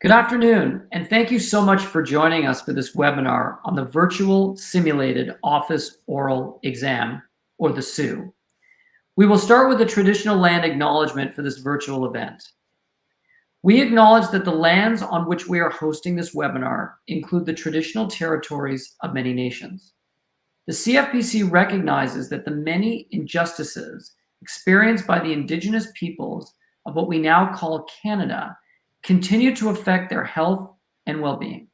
Good afternoon, and thank you so much for joining us for this webinar on the Virtual Simulated Office Oral Exam, or the SU. We will start with a traditional land acknowledgement for this virtual event. We acknowledge that the lands on which we are hosting this webinar include the traditional territories of many nations. The CFPC recognizes that the many injustices experienced by the Indigenous peoples of what we now call Canada continue to affect their health and well-being.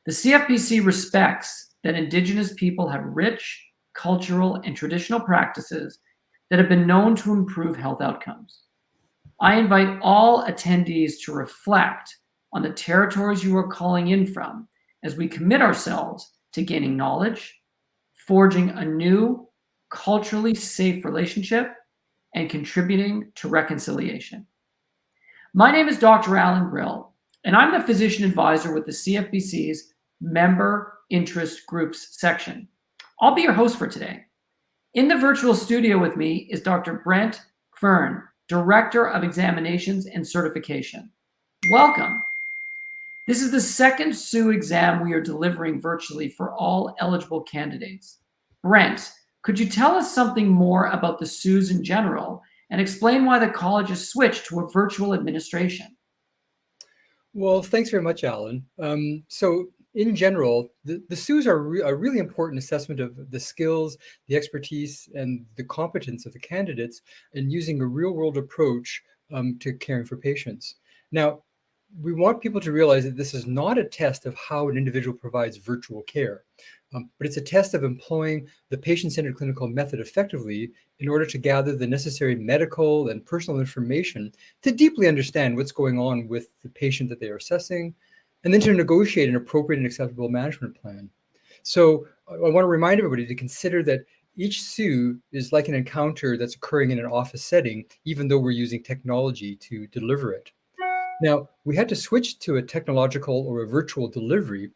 The CFPC respects that Indigenous people have rich cultural and traditional practices that have been known to improve health outcomes. I invite all attendees to reflect on the territories you are calling in from as we commit ourselves to gaining knowledge, forging a new, culturally safe relationship, and contributing to reconciliation. My name is Dr. Alan Grill, and I'm the physician advisor with the CFPC's Member Interest Groups section. I'll be your host for today. In the virtual studio with me is Dr. Brent Fern, Director of Examinations and Certification. Welcome. This is the second SU exam we are delivering virtually for all eligible candidates. Brent, could you tell us something more about the SUs in general and explain why the college has switched to a virtual administration? Well, thanks very much, Alan. So in general, the SUs are a really important assessment of the skills, the expertise, and the competence of the candidates in using a real-world approach to caring for patients. Now, we want people to realize that this is not a test of how an individual provides virtual care, but it's a test of employing the patient-centered clinical method effectively in order to gather the necessary medical and personal information to deeply understand what's going on with the patient that they are assessing, and then to negotiate an appropriate and acceptable management plan. So I want to remind everybody to consider that each SU is like an encounter that's occurring in an office setting, even though we're using technology to deliver it. Now, we had to switch to a technological or a virtual delivery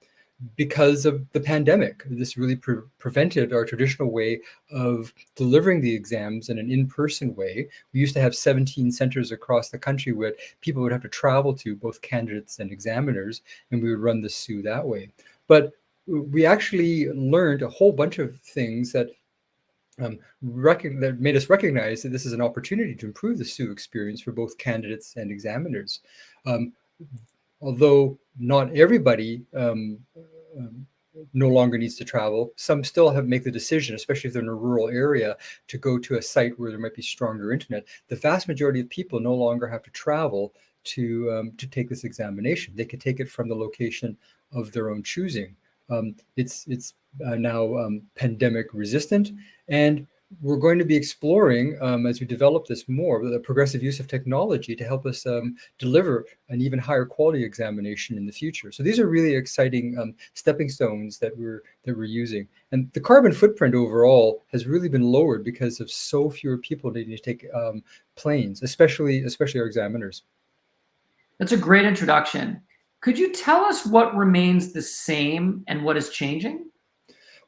because of the pandemic. This really prevented our traditional way of delivering the exams in an in-person way. We used to have 17 centers across the country where people would have to travel to, both candidates and examiners, and we would run the SU that way. But we actually learned a whole bunch of things that that made us recognize that this is an opportunity to improve the SU experience for both candidates and examiners. Although not everybody no longer needs to travel, some still make the decision, especially if they're in a rural area, to go to a site where there might be stronger internet. The vast majority of people no longer have to travel to take this examination. They can take it from the location of their own choosing. It's now pandemic resistant, and we're going to be exploring, as we develop this more, the progressive use of technology to help us deliver an even higher quality examination in the future. So these are really exciting stepping stones that we're using. And the carbon footprint overall has really been lowered because of so fewer people needing to take planes, especially our examiners. That's a great introduction. Could you tell us what remains the same and what is changing?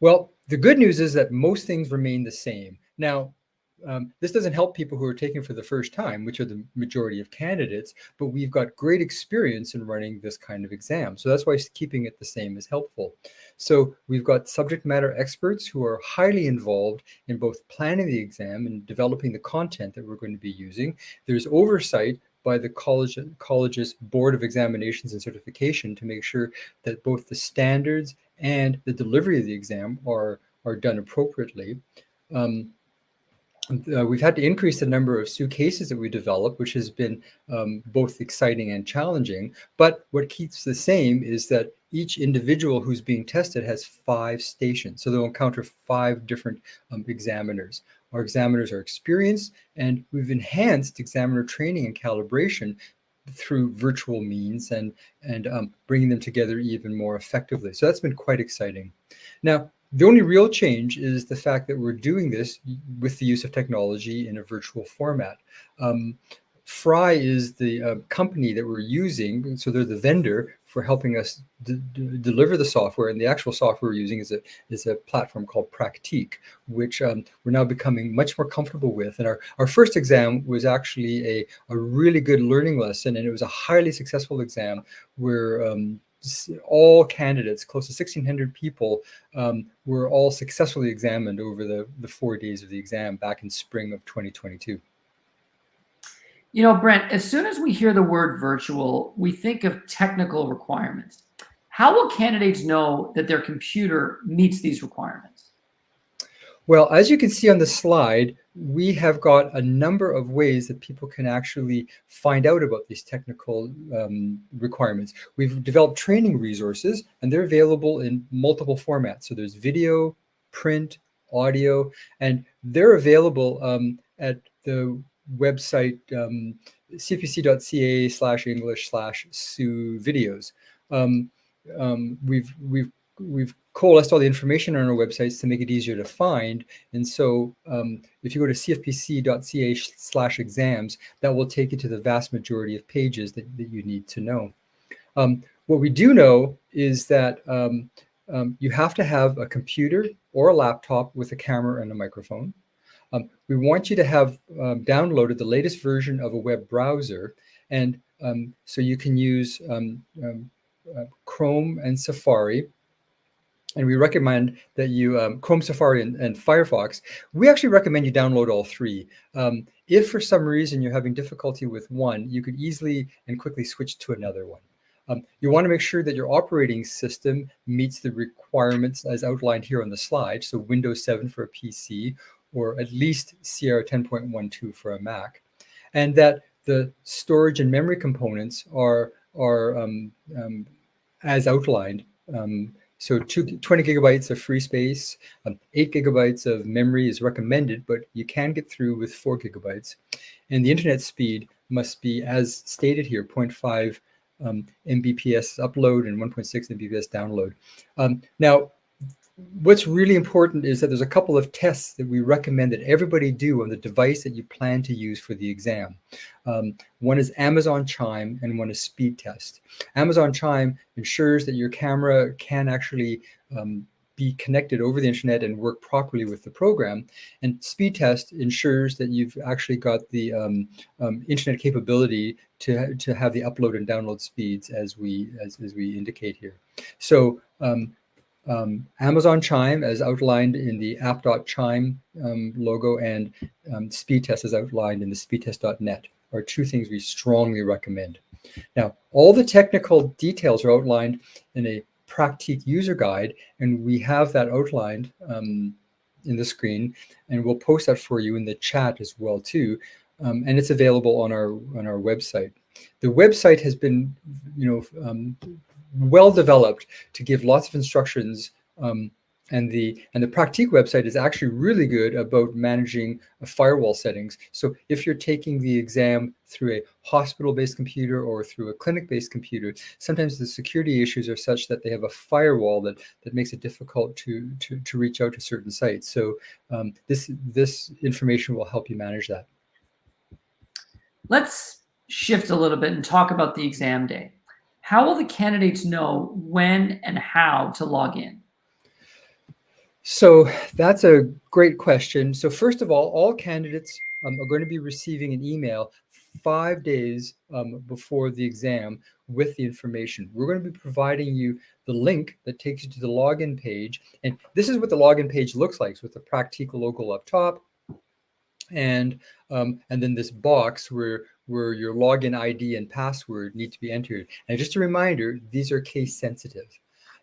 Well, the good news is that most things remain the same. Now, this doesn't help people who are taking for the first time, which are the majority of candidates, but we've got great experience in running this kind of exam. So that's why keeping it the same is helpful. So we've got subject matter experts who are highly involved in both planning the exam and developing the content that we're going to be using. There's oversight by the college's Board of Examinations and Certification to make sure that both the standards and the delivery of the exam are done appropriately. We've had to increase the number of SU cases that we develop, which has been both exciting and challenging. But what keeps the same is that each individual who's being tested has 5 stations. So they'll encounter 5 different examiners. Our examiners are experienced, and we've enhanced examiner training and calibration through virtual means and bringing them together even more effectively. So that's been quite exciting. Now, the only real change is the fact that we're doing this with the use of technology in a virtual format. Fry is the company that we're using, so they're the vendor for helping us deliver the software. And the actual software we're using is a platform called Practique, which we're now becoming much more comfortable with. And our first exam was actually a really good learning lesson, and it was a highly successful exam where all candidates, close to 1,600 people, were all successfully examined over the 4 days of the exam back in spring of 2022. You know, Brent, as soon as we hear the word virtual, we think of technical requirements. How will candidates know that their computer meets these requirements? Well, as you can see on the slide, we have got a number of ways that people can actually find out about these technical requirements. We've developed training resources, and they're available in multiple formats. So there's video, print, audio, and they're available at the website cpc.ca/english/SU videos. We've coalesced all the information on our websites to make it easier to find. And so if you go to cfpc.ca/exams, that will take you to the vast majority of pages that you need to know. What we do know is that you have to have a computer or a laptop with a camera and a microphone. We want you to have downloaded the latest version of a web browser. And so you can use Chrome and Safari. And we recommend that you, Chrome, Safari, and Firefox, we actually recommend you download all three. If for some reason you're having difficulty with one, you could easily and quickly switch to another one. You want to make sure that your operating system meets the requirements as outlined here on the slide. So Windows 7 for a PC, or at least Sierra 10.12 for a Mac. And that the storage and memory components are as outlined. So 20 gigabytes of free space, 8 gigabytes of memory is recommended, but you can get through with 4 gigabytes. And the internet speed must be, as stated here, 0.5 Mbps upload and 1.6 Mbps download. Now, what's really important is that there's a couple of tests that we recommend that everybody do on the device that you plan to use for the exam. One is Amazon Chime and one is Speed Test. Amazon Chime ensures that your camera can actually be connected over the internet and work properly with the program. And Speed Test ensures that you've actually got the internet capability to have the upload and download speeds as we indicate here. So Amazon Chime, as outlined in the app.chime logo, and Speed Test, as outlined in the speedtest.net, are two things we strongly recommend. Now, all the technical details are outlined in a Practique user guide, and we have that outlined in the screen, and we'll post that for you in the chat as well too. And it's available on our website. The website has been, well developed to give lots of instructions, and the Practique website is actually really good about managing firewall settings. So if you're taking the exam through a hospital-based computer or through a clinic-based computer, sometimes the security issues are such that they have a firewall that makes it difficult to reach out to certain sites. So this information will help you manage that. Let's shift a little bit and talk about the exam day. How will the candidates know when and how to log in? So that's a great question. So first of all candidates are going to be receiving an email 5 days before the exam with the information. We're going to be providing you the link that takes you to the login page. And this is what the login page looks like, with the Practique logo up top. And then this box where your login ID and password need to be entered. And just a reminder, these are case sensitive.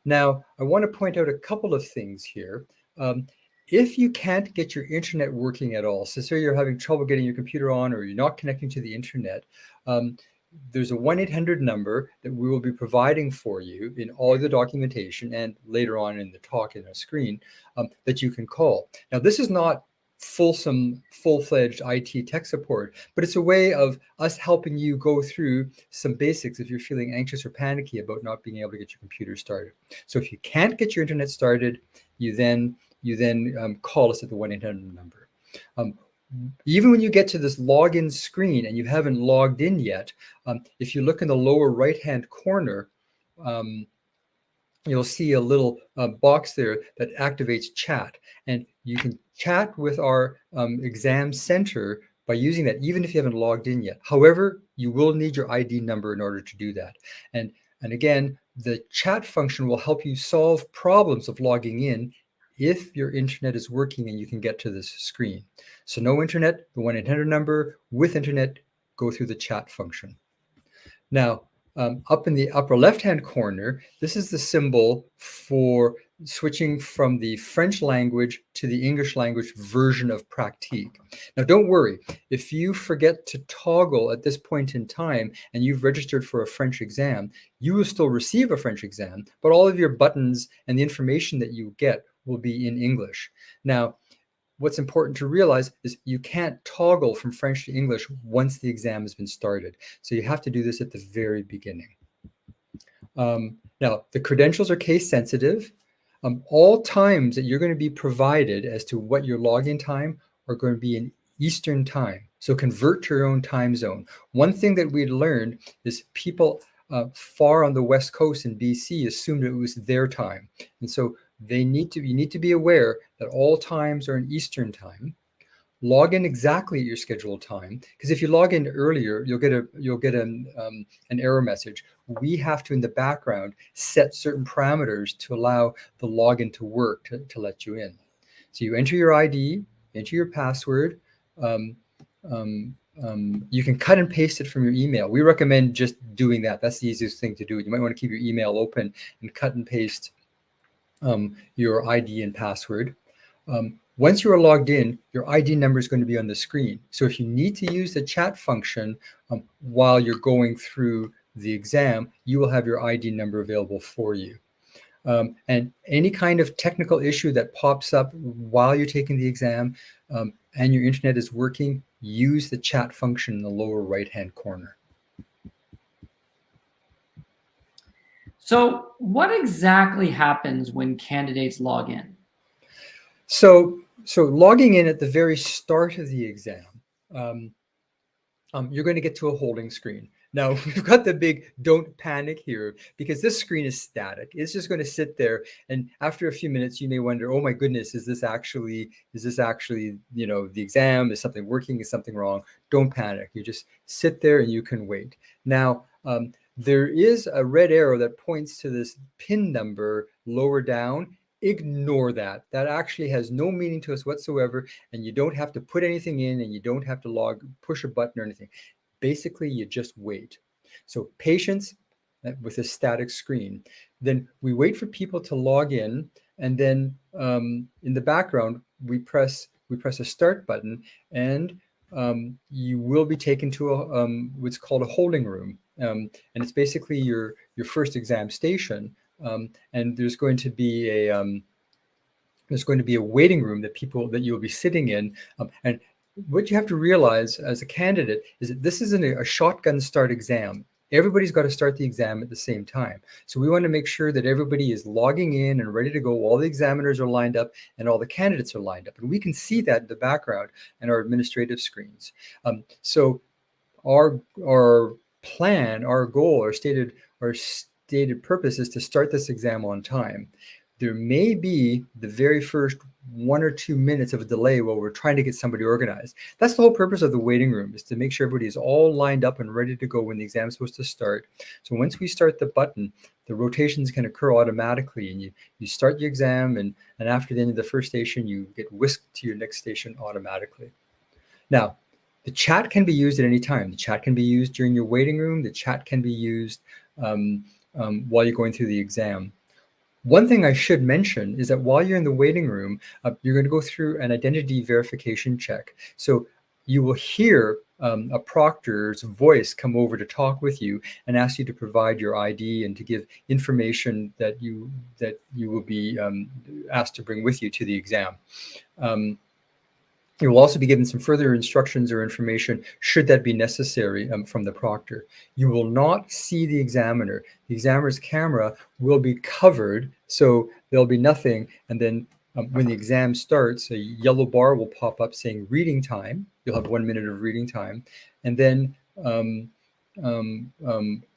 Now, I want to point out a couple of things here. If you can't get your internet working at all, so say you're having trouble getting your computer on or you're not connecting to the internet, there's a 1-800 number that we will be providing for you in all the documentation and later on in the talk in our screen that you can call. Now, this is not full-fledged IT tech support, but it's a way of us helping you go through some basics if you're feeling anxious or panicky about not being able to get your computer started. So if you can't get your internet started, you then call us at the 1-800 number. even when you get to this login screen and you haven't logged in yet, if you look in the lower right-hand corner, you'll see a little box there that activates chat. And you can chat with our exam center by using that, even if you haven't logged in yet. However, you will need your ID number in order to do that. And again, the chat function will help you solve problems of logging in if your internet is working and you can get to this screen. So no internet, the 1-800 number. With internet, go through the chat function. Now, up in the upper left-hand corner, this is the symbol for switching from the French language to the English language version of Pratique. Now, don't worry, if you forget to toggle at this point in time and you've registered for a French exam, you will still receive a French exam, but all of your buttons and the information that you get will be in English. Now, what's important to realize is you can't toggle from French to English once the exam has been started. So you have to do this at the very beginning. Now, the credentials are case sensitive. All times that you're going to be provided as to what your login time are going to be in Eastern time. So convert to your own time zone. One thing that we learned is people far on the West Coast in BC assumed it was their time. And so you need to be aware that all times are in Eastern time. Log in exactly at your scheduled time, because if you log in earlier, you'll get an error message. We have to, in the background, set certain parameters to allow the login to work to let you in. So you enter your ID, enter your password. You can cut and paste it from your email. We recommend just doing that. That's the easiest thing to do. You might want to keep your email open and cut and paste your ID and password. Once you are logged in, your ID number is going to be on the screen. So if you need to use the chat function while you're going through the exam, you will have your ID number available for you. And any kind of technical issue that pops up while you're taking the exam and your internet is working, use the chat function in the lower right-hand corner. So what exactly happens when candidates log in? So logging in at the very start of the exam, you're going to get to a holding screen. Now, we've got the big don't panic here because this screen is static. It's just going to sit there. And after a few minutes, you may wonder, oh my goodness, is this actually, the exam? Is something working? Is something wrong? Don't panic. You just sit there and you can wait. Now, there is a red arrow that points to this PIN number lower down. Ignore that. That actually has no meaning to us whatsoever, and you don't have to put anything in, and you don't have to push a button or anything. Basically, you just wait. So patience with a static screen. Then we wait for people to log in, and then in the background, we press a start button, and you will be taken to what's called a holding room. And it's basically your first exam station. And there's going to be a waiting room that you'll be sitting in. And what you have to realize as a candidate is that this isn't a shotgun start exam. Everybody's got to start the exam at the same time. So we want to make sure that everybody is logging in and ready to go. All the examiners are lined up and all the candidates are lined up. And we can see that in the background and our administrative screens. So our plan, our goal, our stated purpose is to start this exam on time. There may be the very first 1 or 2 minutes of a delay while we're trying to get somebody organized. That's the whole purpose of the waiting room, is to make sure everybody is all lined up and ready to go when the exam is supposed to start. So once we start the button, the rotations can occur automatically, and you start your exam, and after the end of the first station, you get whisked to your next station automatically. Now, the chat can be used at any time. The chat can be used during your waiting room. The chat can be used while you're going through the exam. One thing I should mention is that while you're in the waiting room, you're going to go through an identity verification check. So you will hear a proctor's voice come over to talk with you and ask you to provide your ID and to give information that you will be asked to bring with you to the exam. You will also be given some further instructions or information should that be necessary from the proctor. You will not see the examiner. The examiner's camera will be covered, so there'll be nothing. And then When the exam starts, a yellow bar will pop up saying reading time. You'll have 1 minute of reading time. And then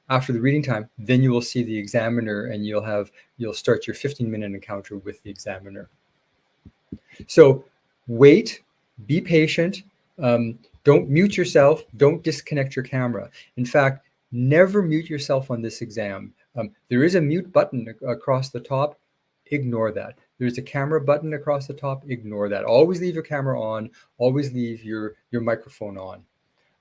after the reading time, then you will see the examiner and you'll start your 15-minute encounter with the examiner. So wait, be patient, don't mute yourself, don't disconnect your camera. In fact, never mute yourself on this exam. There is a mute button across the top, ignore that. There's a camera button across the top, ignore that. Always leave your camera on, always leave your microphone on.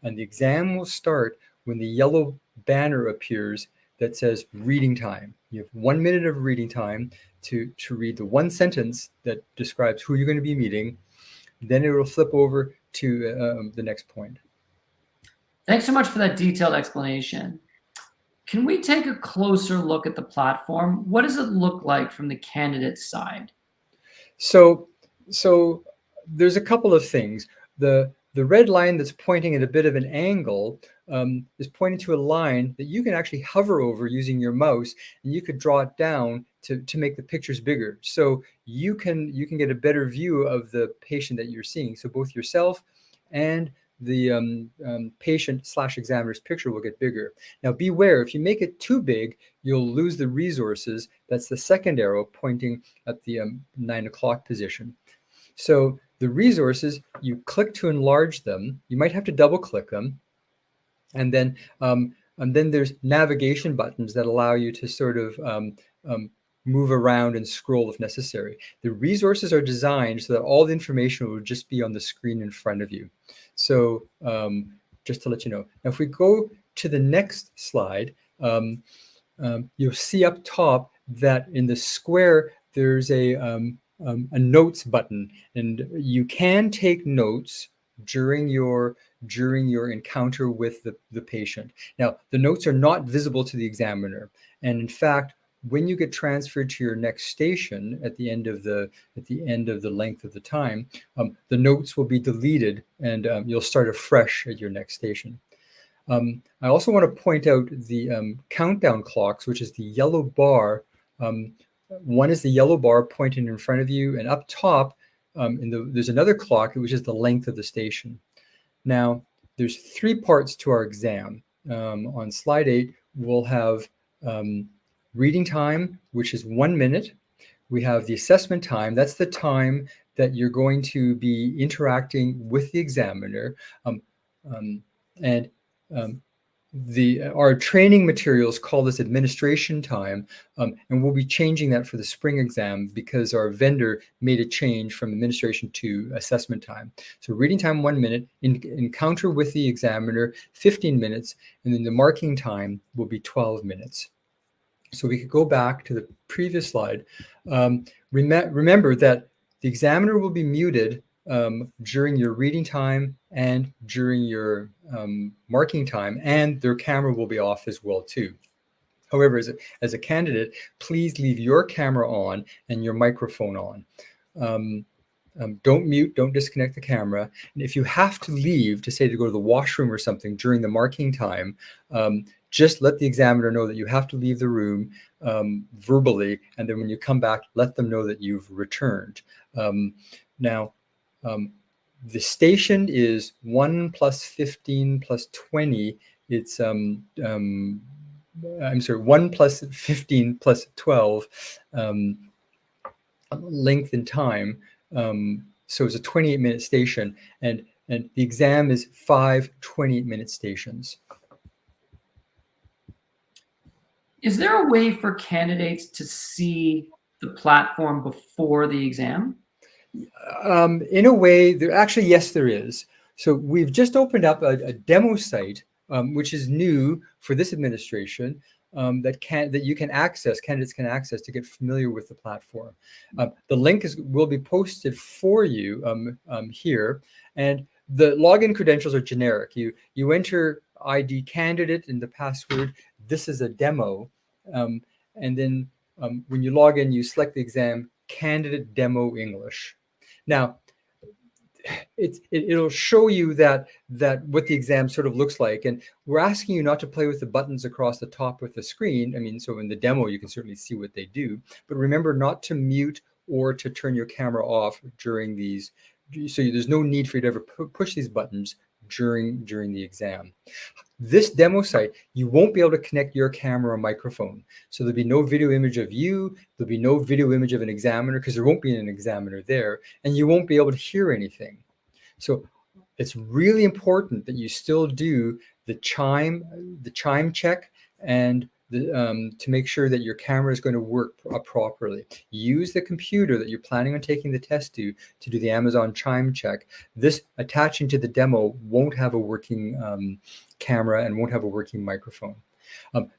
And the exam will start when the yellow banner appears that says reading time. You have 1 minute of reading time to read the one sentence that describes who you're going to be meeting. Then it will flip over to the next point. Thanks so much for that detailed explanation. Can we take a closer look at the platform? What does it look like from the candidate's side? So there's a couple of things. The red line that's pointing at a bit of an angle is pointing to a line that you can actually hover over using your mouse, and you could draw it down to make the pictures bigger. So you can get a better view of the patient that you're seeing. So both yourself and the patient/examiner's picture will get bigger. Now beware, if you make it too big, you'll lose the resources. That's the second arrow pointing at the 9 o'clock position. So the resources, you click to enlarge them. You might have to double click them. And then there's navigation buttons that allow you to sort of move around and scroll if necessary. The resources are designed so that all the information will just be on the screen in front of you. So just to let you know. Now, if we go to the next slide, you'll see up top that in the square, there's a notes button, and you can take notes during your encounter with the patient. Now, the notes are not visible to the examiner, and in fact, when you get transferred to your next station at the end of the length of the time, the notes will be deleted, and you'll start afresh at your next station. I also want to point out the countdown clocks, which is the yellow bar. One is the yellow bar pointing in front of you, and up top, there's another clock, which is the length of the station. Now, there's 3 parts to our exam. On slide 8, we'll have reading time, which is 1 minute. We have the assessment time. That's the time that you're going to be interacting with the examiner. Our training materials call this administration time, and we'll be changing that for the spring exam because our vendor made a change from administration to assessment time. So reading time 1 minute, encounter with the examiner 15 minutes, and then the marking time will be 12 minutes. So we could go back to the previous slide. Remember that the examiner will be muted during your reading time and during your marking time, and their camera will be off as well too. However, as a candidate, please leave your camera on and your microphone on. Don't mute, don't disconnect the camera. And if you have to leave to go to the washroom or something during the marking time, just let the examiner know that you have to leave the room verbally, and then when you come back, let them know that you've returned. Now, the station is 1 plus 15 plus 20. It's 1 plus 15 plus 12 length and time. So it's a 28-minute station, and the exam is 5 28-minute stations. Is there a way for candidates to see the platform before the exam? In a way, yes, there is. So we've just opened up a demo site, which is new for this administration, that candidates can access to get familiar with the platform. The link will be posted for you here, and the login credentials are generic. You enter ID candidate and the password. This is a demo, and then when you log in, you select the exam candidate demo English. Now, it'll show you that what the exam sort of looks like, and we're asking you not to play with the buttons across the top with the screen. I mean, so in the demo you can certainly see what they do, but remember not to mute or to turn your camera off during these. So there's no need for you to ever push these buttons during the exam. This demo site, you won't be able to connect your camera or microphone. So there'll be no video image of you, there'll be no video image of an examiner because there won't be an examiner there, and you won't be able to hear anything. So it's really important that you still do the chime check and to make sure that your camera is going to work properly. Use the computer that you're planning on taking the test to do the Amazon chime check. This attaching to the demo won't have a working camera and won't have a working microphone.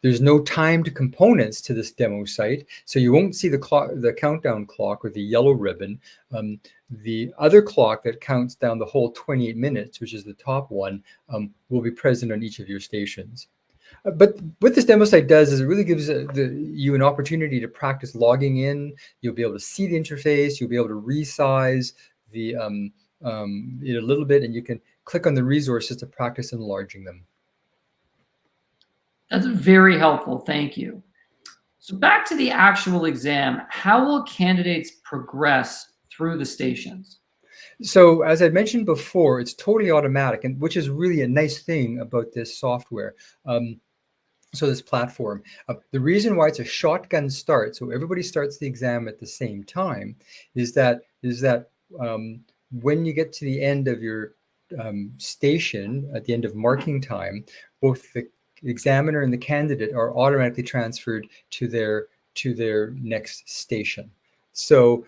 There's no timed components to this demo site, so you won't see the countdown clock or the yellow ribbon. The other clock that counts down the whole 28 minutes, which is the top one, will be present on each of your stations. But what this demo site does is it really gives you an opportunity to practice logging in. You'll be able to see the interface. You'll be able to resize it a little bit, and you can click on the resources to practice enlarging them. That's very helpful. Thank you. So back to the actual exam, how will candidates progress through the stations? So as I mentioned before, it's totally automatic, and which is really a nice thing about this software. So this platform, the reason why it's a shotgun start, so everybody starts the exam at the same time, is that when you get to the end of your station, at the end of marking time, both the examiner and the candidate are automatically transferred to their next station. So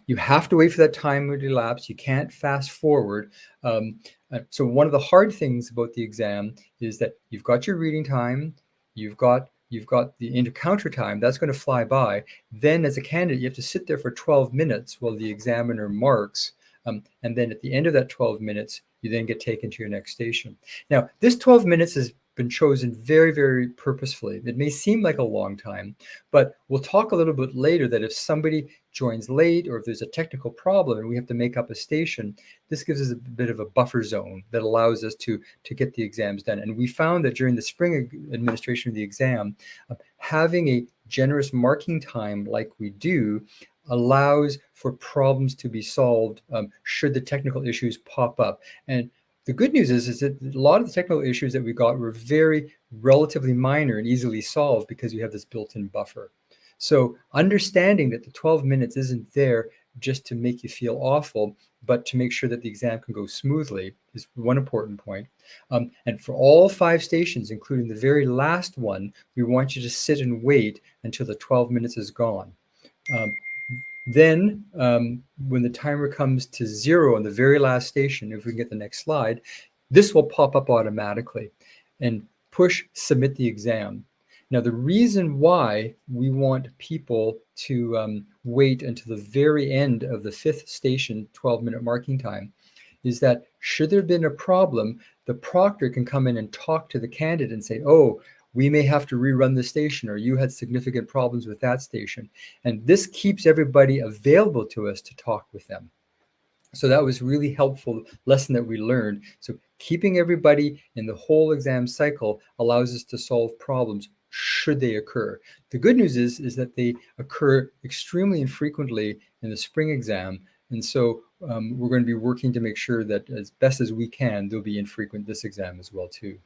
you have to wait for that time to elapse. You can't fast forward. So one of the hard things about the exam is that you've got your reading time, you've got the encounter time, that's going to fly by. Then as a candidate, you have to sit there for 12 minutes while the examiner marks. And then at the end of that 12 minutes, you then get taken to your next station. Now, this 12 minutes has been chosen very, very purposefully. It may seem like a long time, but we'll talk a little bit later that if somebody joins late or if there's a technical problem and we have to make up a station, this gives us a bit of a buffer zone that allows us to get the exams done. And we found that during the spring administration of the exam, having a generous marking time like we do allows for problems to be solved should the technical issues pop up. And the good news is that a lot of the technical issues that we got were relatively minor and easily solved because you have this built-in buffer. So understanding that the 12 minutes isn't there just to make you feel awful, but to make sure that the exam can go smoothly is one important point. And for all 5 stations, including the very last one, we want you to sit and wait until the 12 minutes is gone. Then when the timer comes to 0 on the very last station, if we can get the next slide, this will pop up automatically and push submit the exam. Now, the reason why we want people to wait until the very end of the 5th station 12-minute marking time is that should there have been a problem, the proctor can come in and talk to the candidate and say, oh, we may have to rerun the station, or you had significant problems with that station. And this keeps everybody available to us to talk with them. So that was really helpful lesson that we learned. So keeping everybody in the whole exam cycle allows us to solve problems should they occur. The good news is that they occur extremely infrequently in the spring exam. And so we're going to be working to make sure that as best as we can, they'll be infrequent this exam as well too.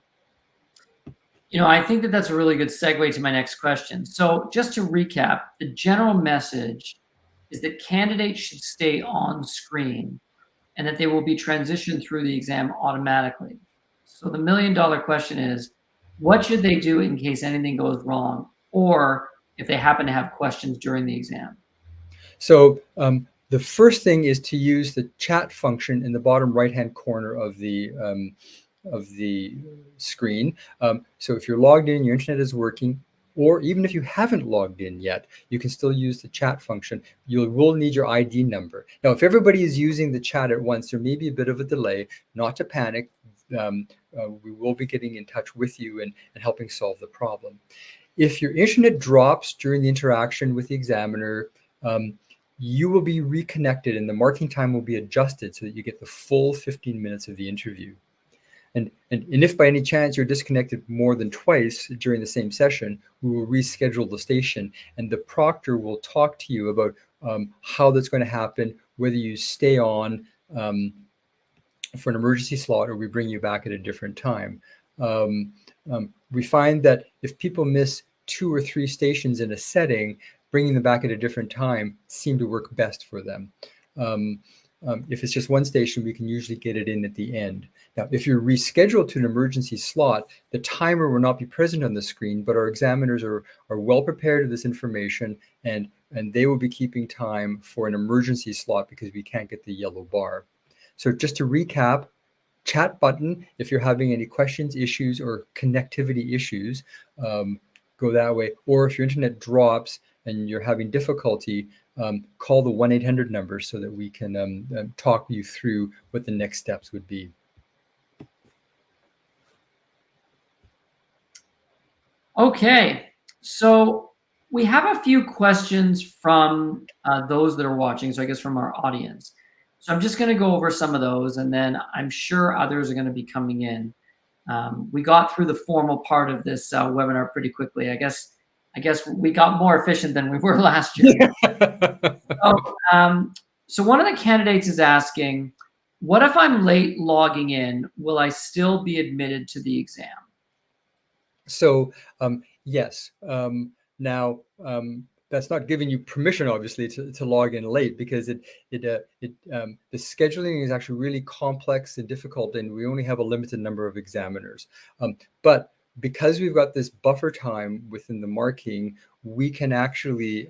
You know, I think that that's a really good segue to my next question. So just to recap, the general message is that candidates should stay on screen and that they will be transitioned through the exam automatically. So the million-dollar question is, what should they do in case anything goes wrong, or if they happen to have questions during the exam? So the first thing is to use the chat function in the bottom right-hand corner of the screen. So if you're logged in, your internet is working, or even if you haven't logged in yet, you can still use the chat function. You will need your ID number. Now, if everybody is using the chat at once, there may be a bit of a delay. Not to panic. We will be getting in touch with you and helping solve the problem. If your internet drops during the interaction with the examiner, you will be reconnected and the marking time will be adjusted so that you get the full 15 minutes of the interview. And if by any chance you're disconnected more than twice during the same session, we will reschedule the station and the proctor will talk to you about how that's going to happen, whether you stay on for an emergency slot or we bring you back at a different time. We find that if people miss 2 or 3 stations in a setting, bringing them back at a different time seem to work best for them. If it's just one station, we can usually get it in at the end. Now, if you're rescheduled to an emergency slot, the timer will not be present on the screen, but our examiners are well prepared with this information, and they will be keeping time for an emergency slot because we can't get the yellow bar. So just to recap, chat button, if you're having any questions, issues, or connectivity issues, go that way. Or if your internet drops and you're having difficulty, call the 1-800 number so that we can talk you through what the next steps would be. Okay, so we have a few questions from those that are watching, so I guess from our audience. So I'm just going to go over some of those, and then I'm sure others are going to be coming in. We got through the formal part of this webinar pretty quickly. I guess we got more efficient than we were last year. So one of the candidates is asking, what if I'm late logging in? Will I still be admitted to the exam? So yes. Now that's not giving you permission, obviously, to log in late, because the scheduling is actually really complex and difficult, and we only have a limited number of examiners. But because we've got this buffer time within the marking, we can actually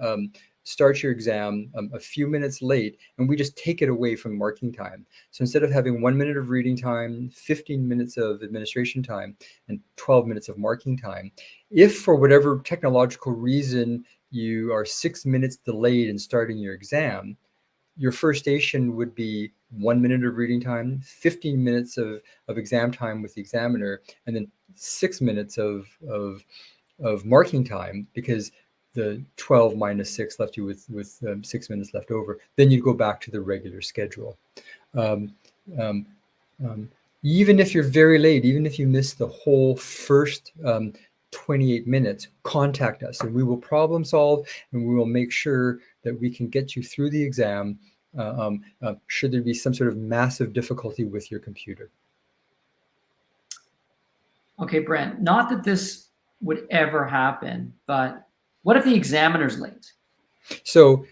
start your exam a few minutes late, and we just take it away from marking time. So instead of having 1 minute of reading time, 15 minutes of administration time, and 12 minutes of marking time, if for whatever technological reason you are 6 minutes delayed in starting your exam, your first station would be 1 minute of reading time, 15 minutes of exam time with the examiner, and then 6 minutes of marking time, because the 12 minus 6 left you with 6 minutes left over. Then you go back to the regular schedule. Even if you're very late, even if you miss the whole first 28 minutes, contact us and we will problem solve, and we will make sure that we can get you through the exam should there be some sort of massive difficulty with your computer. Okay, Brent, not that this would ever happen, but what if the examiner's late? So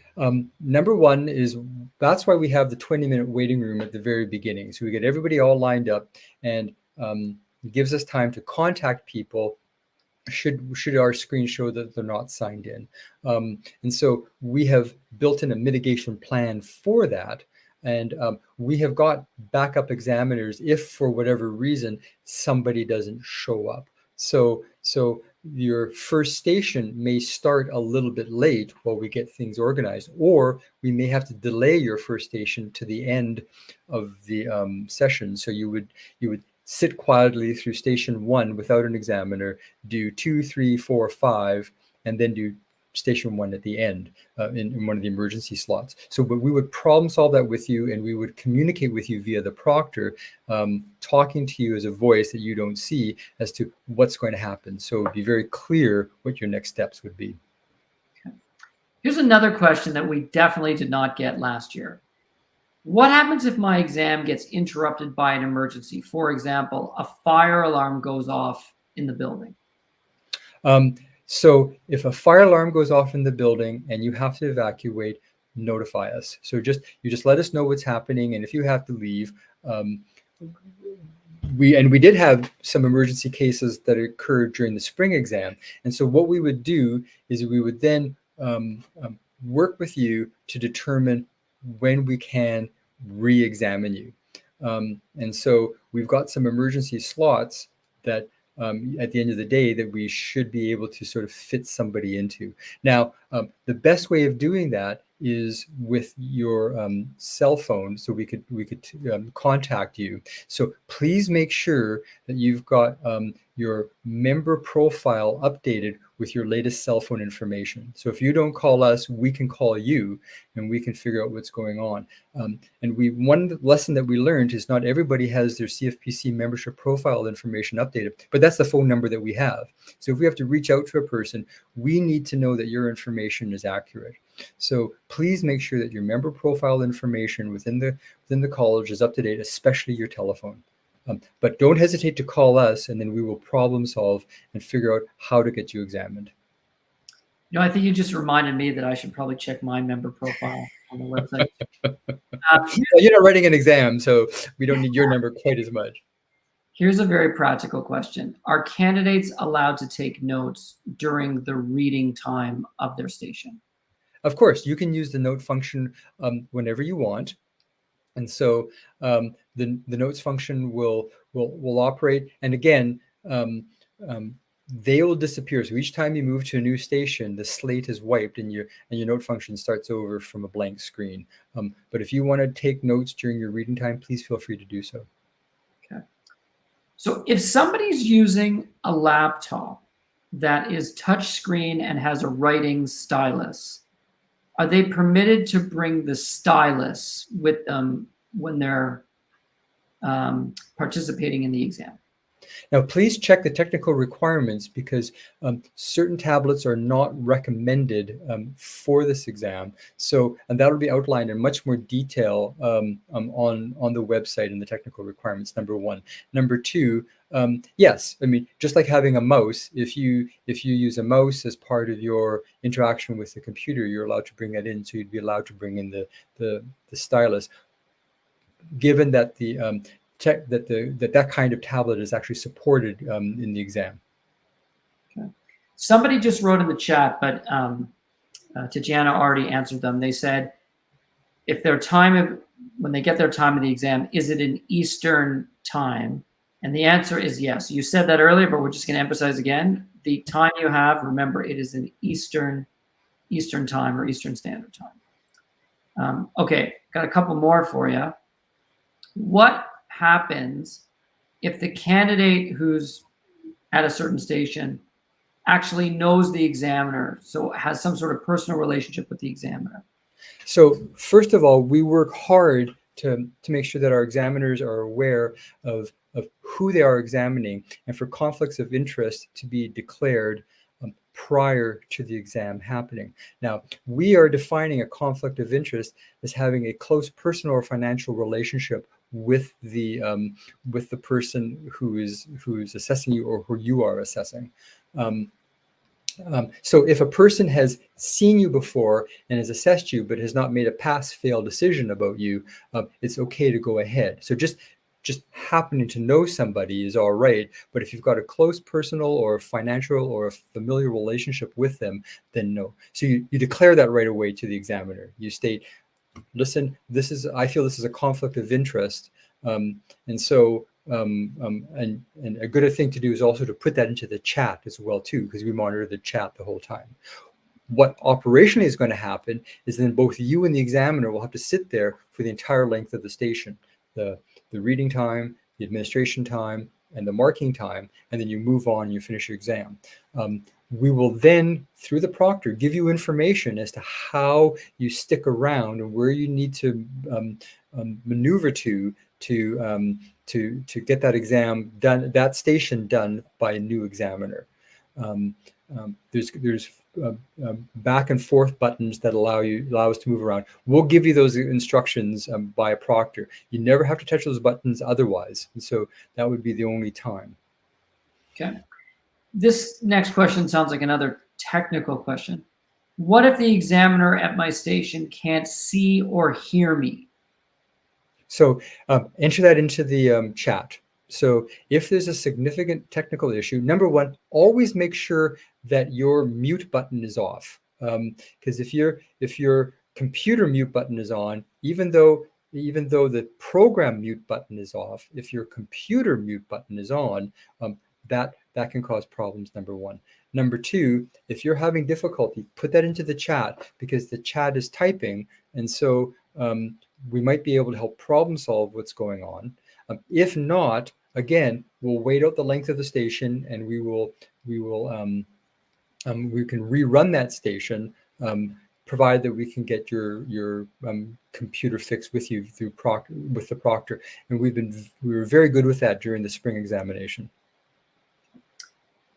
number one is, that's why we have the 20-minute waiting room at the very beginning. So we get everybody all lined up, and it gives us time to contact people should our screen show that they're not signed in. And so we have built in a mitigation plan for that. And we have got backup examiners if for whatever reason somebody doesn't show up. So your first station may start a little bit late while we get things organized, or we may have to delay your first station to the end of the session. So you would sit quietly through station 1 without an examiner, do 2, 3, 4, 5, and then do station 1 at the end in one of the emergency slots. So but we would problem solve that with you, and we would communicate with you via the proctor, talking to you as a voice that you don't see as to what's going to happen. So it would be very clear what your next steps would be. Okay. Here's another question that we definitely did not get last year. What happens if my exam gets interrupted by an emergency? For example, a fire alarm goes off in the building. So if a fire alarm goes off in the building and you have to evacuate, notify us. So you just let us know what's happening, and if you have to leave, we did have some emergency cases that occurred during the spring exam, and so what we would do is we would then work with you to determine when we can re-examine you. And so we've got some emergency slots that at the end of the day that we should be able to sort of fit somebody into. Now, the best way of doing that is with your cell phone, so we could contact you. So please make sure that you've got your member profile updated with your latest cell phone information. So if you don't call us, we can call you, and we can figure out what's going on. And one lesson that we learned is not everybody has their CFPC membership profile information updated, but that's the phone number that we have. So if we have to reach out to a person, we need to know that your information is accurate. So please make sure that your member profile information within the college is up to date, especially your telephone. But don't hesitate to call us, and then we will problem solve and figure out how to get you examined. I think you just reminded me that I should probably check my member profile on the website. You're not writing an exam, so we don't need your number quite as much. Here's a very practical question. Are candidates allowed to take notes during the reading time of their station? Of course, you can use the note function whenever you want. And so the notes function will operate. And again, they will disappear. So each time you move to a new station, the slate is wiped and your note function starts over from a blank screen. But if you want to take notes during your reading time, please feel free to do so. Okay. So if somebody's using a laptop that is touchscreen and has a writing stylus, are they permitted to bring the stylus with them when they're participating in the exam? Now, please check the technical requirements, because certain tablets are not recommended for this exam. So, and that will be outlined in much more detail on the website in the technical requirements, number one. Number two, yes, I mean, just like having a mouse, if you use a mouse as part of your interaction with the computer, you're allowed to bring that in. So you'd be allowed to bring in the stylus, given that that kind of tablet is actually supported in the exam. Okay. Somebody just wrote in the chat, but Tatiana already answered them. They said, if when they get their time of the exam, is it an Eastern time? And the answer is yes. You said that earlier, but we're just going to emphasize again. The time you have, remember, it is an Eastern time or Eastern Standard Time. Okay, got a couple more for you. What happens if the candidate who's at a certain station actually knows the examiner, so has some sort of personal relationship with the examiner? So first of all, we work hard to make sure that our examiners are aware of who they are examining, and for conflicts of interest to be declared prior to the exam happening. Now, we are defining a conflict of interest as having a close personal or financial relationship with the person who is assessing you, or who you are assessing. So if a person has seen you before and has assessed you, but has not made a pass-fail decision about you, it's okay to go ahead. So just happening to know somebody is all right. But if you've got a close personal or financial or a familiar relationship with them, then no. So you declare that right away to the examiner. You state, listen, I feel this is a conflict of interest. And a good thing to do is also to put that into the chat as well too, because we monitor the chat the whole time. What operationally is going to happen is then both you and the examiner will have to sit there for the entire length of the station, the reading time, the administration time, and the marking time, and then you move on and you finish your exam. We will then, through the proctor, give you information as to how you stick around and where you need to maneuver to get that exam done, that station done by a new examiner. There's back and forth buttons that allow us to move around. We'll give you those instructions by a proctor. You never have to touch those buttons otherwise, and so that would be the only time. Okay. This next question sounds like another technical question. What if the examiner at my station can't see or hear me? So enter that into the chat. So if there's a significant technical issue, number one, always make sure that your mute button is off. Because if your computer mute button is on, even though the program mute button is off, if your computer mute button is on, that can cause problems, number one. Number two, if you're having difficulty, put that into the chat, because the chat is typing, and so we might be able to help problem solve what's going on. If not, again, we'll wait out the length of the station, and we can rerun that station, provided that we can get your computer fixed with you with the proctor. And we were very good with that during the spring examination.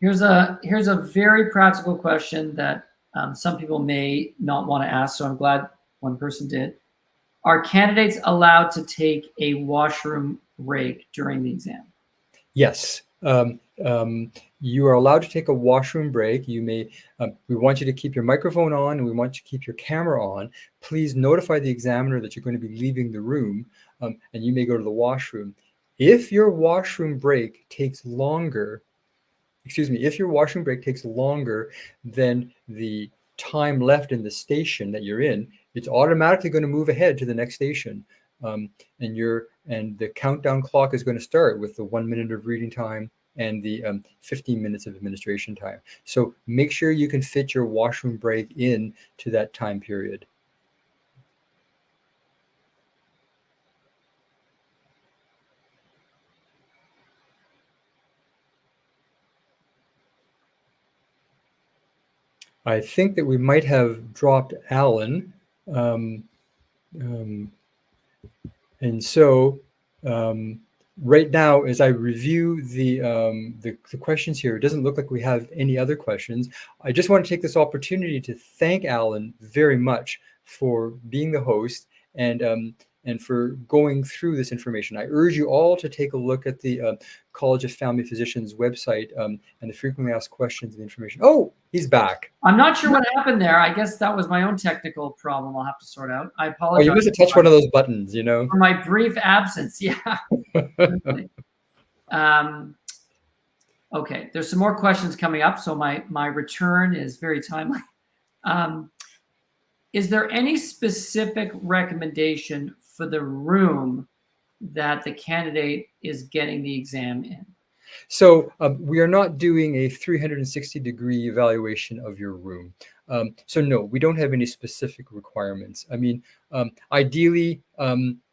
Here's a very practical question that Some people may not want to ask, so I'm glad one person did. Are candidates allowed to take a washroom break during the exam? Yes. You are allowed to take a washroom break. You may. We want you to keep your microphone on, and we want you to keep your camera on. Please notify the examiner that you're going to be leaving the room, and you may go to the washroom. If your washroom break takes longer, if your washroom break takes longer than the time left in the station that you're in, it's automatically going to move ahead to the next station. And the countdown clock is going to start with the 1 minute of reading time and the 15 minutes of administration time. So make sure you can fit your washroom break in to that time period. I think that we might have dropped Alan. And so right now, as I review the questions here, it doesn't look like we have any other questions. I just want to take this opportunity to thank Alan very much for being the host and for going through this information. I urge you all to take a look at the College of Family Physicians website and the frequently asked questions and information. Oh, he's back. I'm not sure what happened there. I guess that was my own technical problem I'll have to sort out. I Oh, apologize. you must have touched one of those buttons, you know? For my brief absence. Yeah. Okay, there's some more questions coming up, so my return is very timely. Is there any specific recommendation for the room that the candidate is getting the exam in? So we are not doing a 360-degree evaluation of your room. So no, we don't have any specific requirements. I mean, ideally,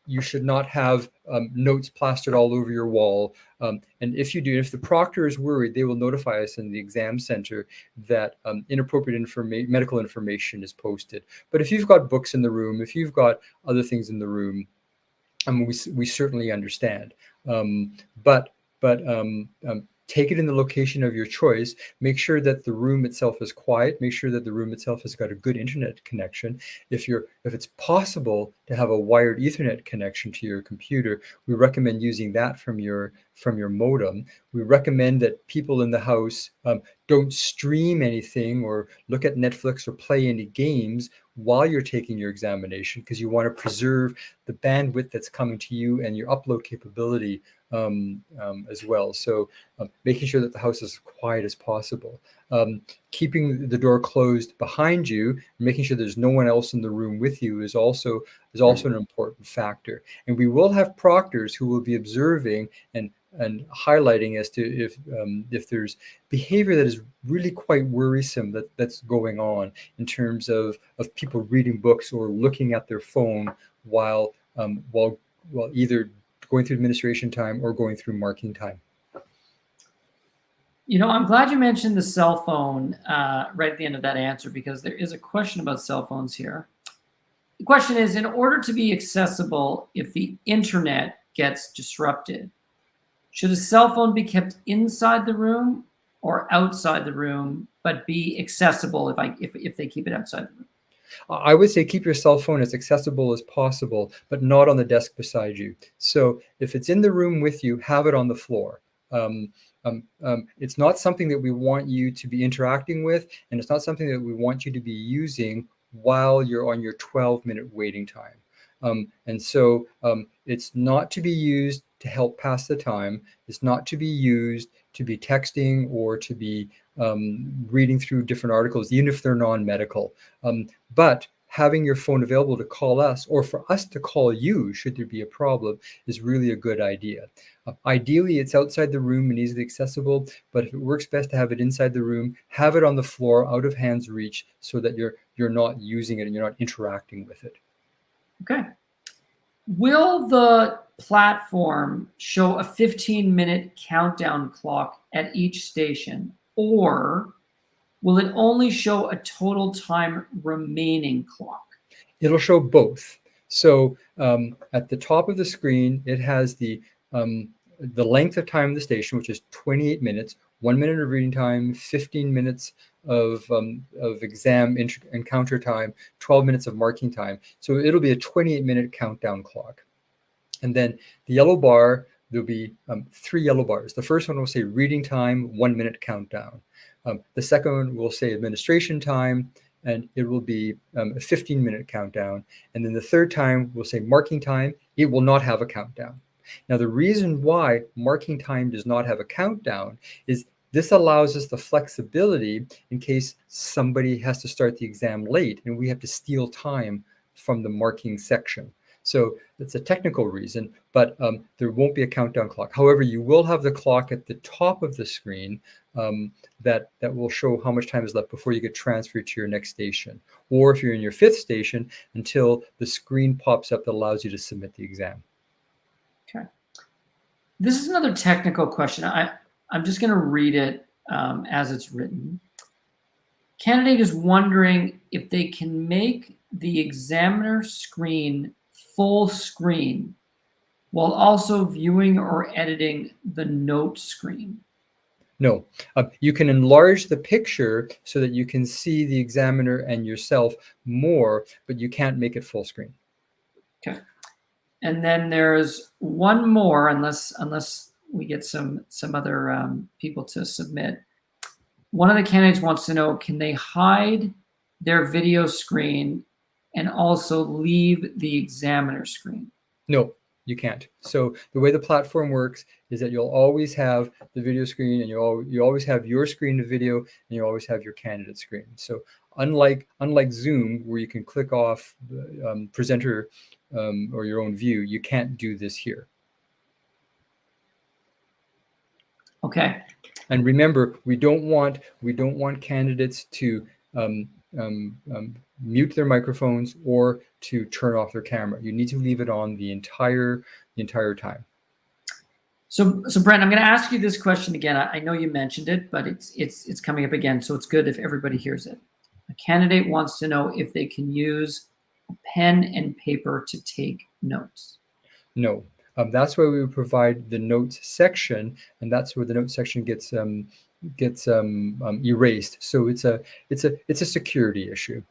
you should not have notes plastered all over your wall. And if you do, if the proctor is worried, they will notify us in the exam center that inappropriate medical information is posted. But if you've got books in the room, if you've got other things in the room, we certainly understand. But take it in the location of your choice. Make sure that the room itself is quiet. Make sure that the room itself has got a good internet connection. If it's possible to have a wired Ethernet connection to your computer, we recommend using that from your modem. We recommend that people in the house don't stream anything or look at Netflix or play any games while you're taking your examination, because you want to preserve the bandwidth that's coming to you and your upload capability as well. So making sure that the house is as quiet as possible. Keeping the door closed behind you, making sure there's no one else in the room with you is also an important factor. And we will have proctors who will be observing and highlighting as to if there's behavior that is really quite worrisome that's going on in terms of people reading books or looking at their phone while either going through administration time or going through marking time. You know, I'm glad you mentioned the cell phone right at the end of that answer, because there is a question about cell phones here. The question is, in order to be accessible if the internet gets disrupted, should a cell phone be kept inside the room or outside the room, but be accessible if they keep it outside the room? I would say keep your cell phone as accessible as possible, but not on the desk beside you. So if it's in the room with you, have it on the floor. It's not something that we want you to be interacting with, and it's not something that we want you to be using while you're on your 12-minute waiting time. And so it's not to be used to help pass the time. It's not to be used to be texting or to be reading through different articles, even if they're non-medical. But having your phone available to call us or for us to call you should there be a problem is really a good idea. Ideally, it's outside the room and easily accessible, but if it works best to have it inside the room, have it on the floor, out of hand's reach, so that you're not using it and you're not interacting with it. Okay. Will the platform show a 15-minute countdown clock at each station, or will it only show a total time remaining clock? It'll show both. So at the top of the screen, it has the length of time of the station, which is 28 minutes, 1 minute of reading time, 15 minutes of exam encounter time, 12 minutes of marking time. So it'll be a 28-minute countdown clock. And then the yellow bar, there'll be 3 yellow bars. The first one will say reading time, 1 minute countdown. The second one will say administration time, and it will be a 15-minute countdown. And then the third time will say marking time. It will not have a countdown. Now, the reason why marking time does not have a countdown is this allows us the flexibility in case somebody has to start the exam late and we have to steal time from the marking section. So that's a technical reason, but there won't be a countdown clock. However, you will have the clock at the top of the screen that will show how much time is left before you get transferred to your next station. Or if you're in your 5th station, until the screen pops up that allows you to submit the exam. Okay. This is another technical question. I'm just going to read it as it's written. Candidate is wondering if they can make the examiner screen full screen while also viewing or editing the note screen. No, you can enlarge the picture so that you can see the examiner and yourself more, but you can't make it full screen. Okay. And then there's one more, unless we get some other people to submit. One of the candidates wants to know, can they hide their video screen and also leave the examiner screen? No, you can't. So the way the platform works is that you'll always have the video screen, and you always have your screen to video, and you always have your candidate screen. So unlike Zoom, where you can click off the presenter or your own view, you can't do this here. Okay. And remember, we don't want candidates to mute their microphones or to turn off their camera. You need to leave it on the entire time. So Brent, I'm going to ask you this question again. I know you mentioned it, but it's coming up again, so it's good if everybody hears it. A candidate wants to know if they can use a pen and paper to take notes. No. That's why we would provide the notes section, and that's where the notes section gets erased. So it's a security issue.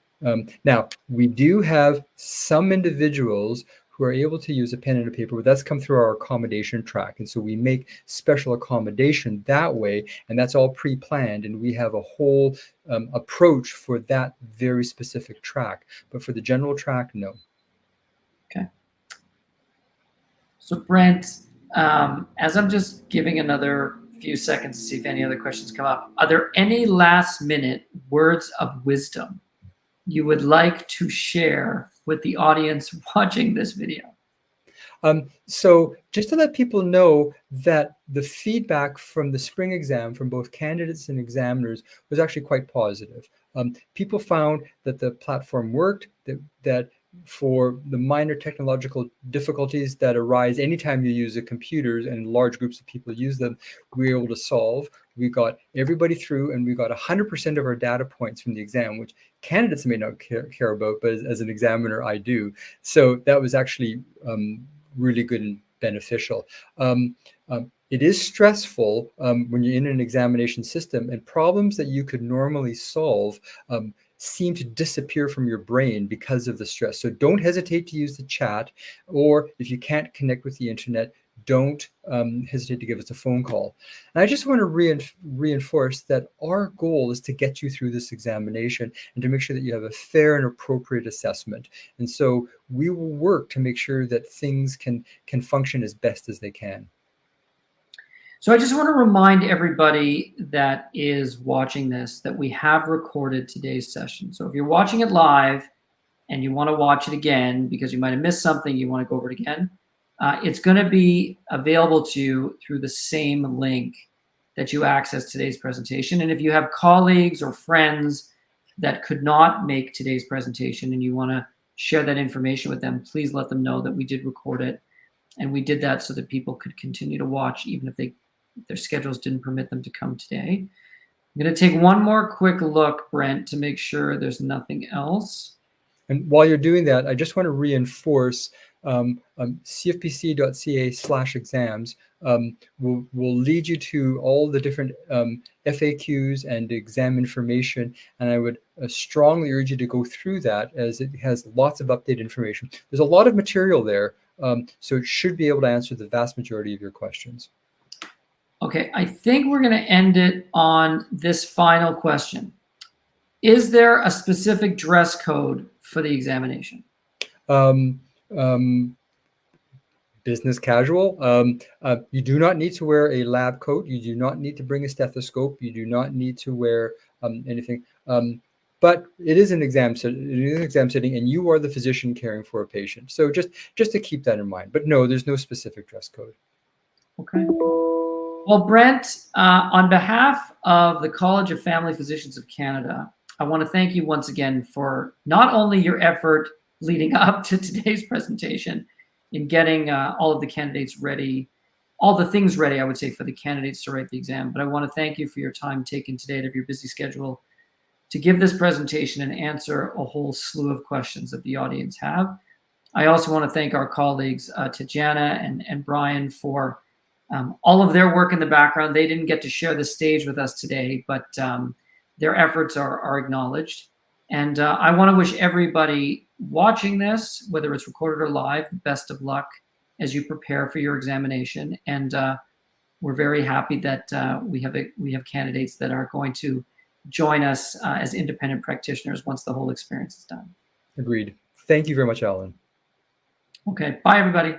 Now, we do have some individuals who are able to use a pen and a paper, but that's come through our accommodation track. And so we make special accommodation that way, and that's all pre-planned, and we have a whole approach for that very specific track. But for the general track, no. Okay. So Brent, as I'm just giving another few seconds to see if any other questions come up, are there any last minute words of wisdom you would like to share with the audience watching this video? So just to let people know that the feedback from the spring exam from both candidates and examiners was actually quite positive. People found that the platform worked, that for the minor technological difficulties that arise anytime you use the computers and large groups of people use them, we were able to solve. We got everybody through, and we got 100% of our data points from the exam, which candidates may not care about, but as an examiner, I do. So that was actually really good and beneficial. It is stressful when you're in an examination system, and problems that you could normally solve seem to disappear from your brain because of the stress. So don't hesitate to use the chat, or if you can't connect with the internet, don't hesitate to give us a phone call. And I just want to reinforce that our goal is to get you through this examination and to make sure that you have a fair and appropriate assessment. And so we will work to make sure that things can function as best as they can. So I just want to remind everybody that is watching this that we have recorded today's session. So if you're watching it live and you want to watch it again because you might have missed something, you want to go over it again, it's going to be available to you through the same link that you access today's presentation. And if you have colleagues or friends that could not make today's presentation and you want to share that information with them, please let them know that we did record it. And we did that so that people could continue to watch even if their schedules didn't permit them to come today. I'm going to take one more quick look, Brent, to make sure there's nothing else. And while you're doing that, I just want to reinforce cfpc.ca/exams will lead you to all the different FAQs and exam information. And I would strongly urge you to go through that, as it has lots of updated information. There's a lot of material there, so it should be able to answer the vast majority of your questions. Okay, I think we're going to end it on this final question. Is there a specific dress code for the examination? Business casual. You do not need to wear a lab coat. You do not need to bring a stethoscope. You do not need to wear anything. But it is an exam setting, and you are the physician caring for a patient. So just to keep that in mind. But no, there's no specific dress code. Okay. Well, Brent, on behalf of the College of Family Physicians of Canada, I want to thank you once again for not only your effort leading up to today's presentation in getting all of the candidates ready, all the things ready, I would say, for the candidates to write the exam, but I want to thank you for your time taken today out of your busy schedule to give this presentation and answer a whole slew of questions that the audience have. I also want to thank our colleagues, Tajana and Brian, for all of their work in the background. They didn't get to share the stage with us today, but their efforts are acknowledged. And I want to wish everybody watching this, whether it's recorded or live, best of luck as you prepare for your examination. And we're very happy that we have candidates that are going to join us as independent practitioners once the whole experience is done. Agreed. Thank you very much, Alan. Okay. Bye, everybody.